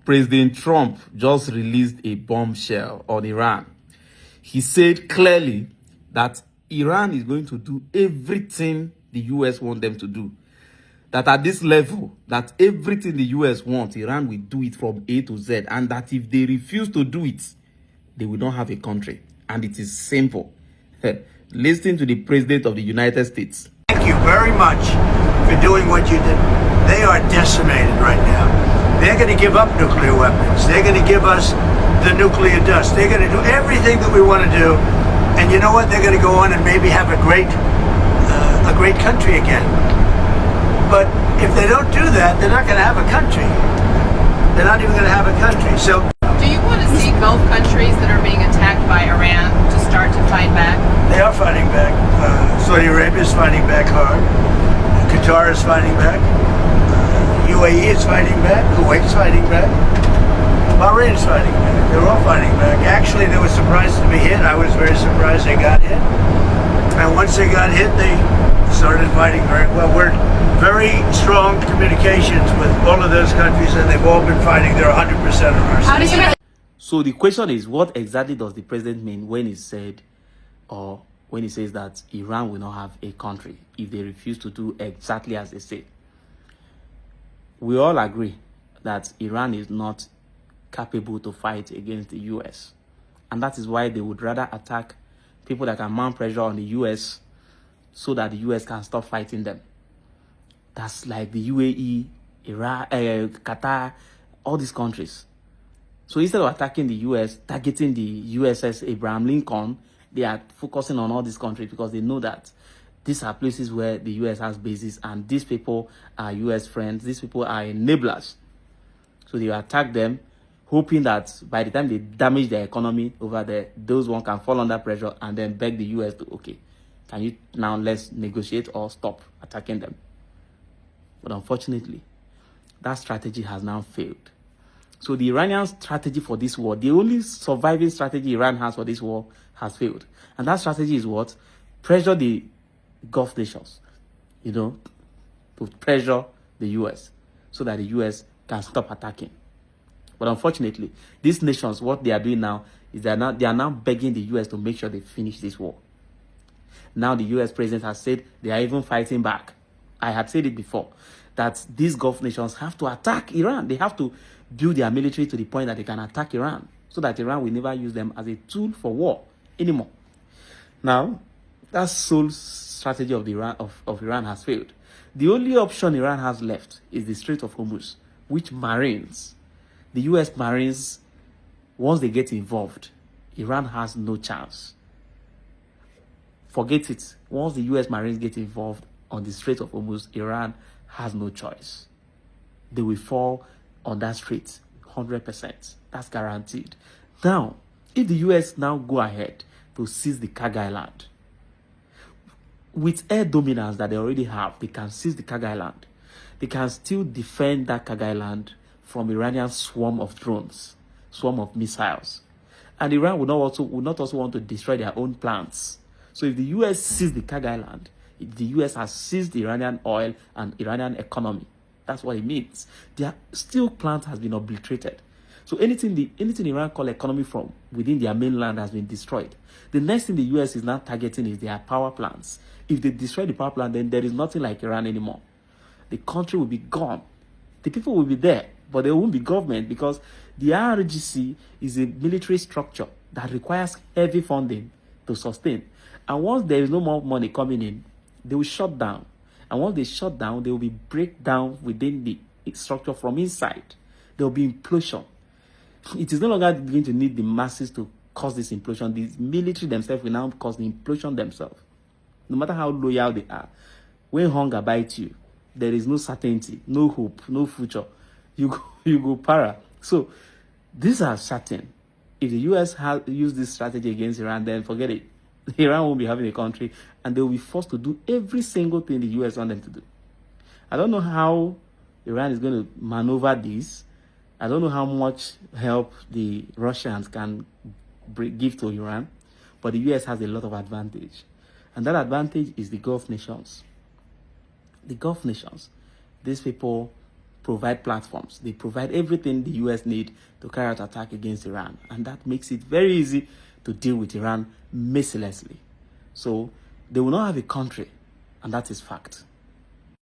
President Trump just released a bombshell on Iran. He said clearly that Iran is going to do everything the US want them to do. That at this level, that everything the US wants, Iran will do it from A to Z. And that if they refuse to do it, they will not have a country. And it is simple. Listen to the President of the United States. Thank you very much for doing what you did. They are decimated right now. They're going to give up nuclear weapons. They're going to give us the nuclear dust. They're going to do everything that we want to do. And you know what? They're going to go on and maybe have a great country again. But if they don't do that, they're not going to have a country. They're not even going to have a country. So, do you want to see Gulf countries that are being attacked by Iran to start to fight back? They are fighting back. Saudi Arabia is fighting back hard. Qatar is fighting back. UAE is fighting back. Kuwait is fighting back. Bahrain is fighting back. They're all fighting back. Actually, they were surprised to be hit. I was very surprised they got hit. And once they got hit, they started fighting very well. We're very strong communications with all of those countries, and they've all been fighting. They're 100% on our side. How do you? So the question is, what exactly does the president mean when he said, or when he says that Iran will not have a country if they refuse to do exactly as they say? We all agree that Iran is not capable to fight against the US. And that is why they would rather attack people that can mount pressure on the US so that the US can stop fighting them. That's like the UAE, Iraq, Qatar, all these countries. So instead of attacking the US, targeting the USS Abraham Lincoln, they are focusing on all these countries because they know that these are places where the US has bases and these people are US friends. These people are enablers. So they attack them, hoping that by the time they damage their economy over there, those one can fall under pressure and then beg the US to, okay, can you now let's negotiate or stop attacking them? But unfortunately, that strategy has now failed. So the Iranian strategy for this war, the only surviving strategy Iran has for this war, has failed. And that strategy is what? Pressure the Gulf nations, to pressure the US so that the US can stop attacking. But unfortunately, these nations, what they are doing now is they are now begging the US to make sure they finish this war. Now the US president has said they are even fighting back. I had said it before, that these Gulf nations have to attack Iran. They have to build their military to the point that they can attack Iran, so that Iran will never use them as a tool for war anymore. Now, that sole strategy of Iran has failed. The only option Iran has left is the Strait of Hormuz, which Marines, the US Marines, once they get involved, Iran has no chance. Forget it. Once the US Marines get involved on the Strait of Hormuz, Iran has no choice. They will fall on that strait 100%. That's guaranteed. Now, if the US now go ahead to seize the Kag Island, with air dominance that they already have, they can seize the Kag Island. They can still defend that Kag Island from Iranian swarm of drones, swarm of missiles. And Iran would not also want to destroy their own plants. So if the US seizes the Kag Island, the US has seized the Iranian oil and Iranian economy. That's what it means. Their steel plant has been obliterated. So anything Iran call economy from within their mainland has been destroyed. The next thing the US is now targeting is their power plants. If they destroy the power plant, then there is nothing like Iran anymore. The country will be gone. The people will be there, but there won't be government, because the IRGC is a military structure that requires heavy funding to sustain. And once there is no more money coming in, they will shut down. And once they shut down, there will be breakdown within the structure from inside. There will be implosion. It is no longer going to need the masses to cause this implosion. The military themselves will now cause the implosion themselves. No matter how loyal they are. When hunger bites you, there is no certainty, no hope, no future. You go para. So these are certain. If the US has used this strategy against Iran, then forget it. Iran won't be having a country, and they will be forced to do every single thing the US want them to do. I don't know how Iran is going to maneuver this. I don't know how much help the Russians can give to Iran, but the US has a lot of advantage. And that advantage is the Gulf nations. The Gulf nations. These people, provide platforms. They provide everything the US need to carry out attack against Iran. And that makes it very easy to deal with Iran mercilessly. So they will not have a country, and that is fact.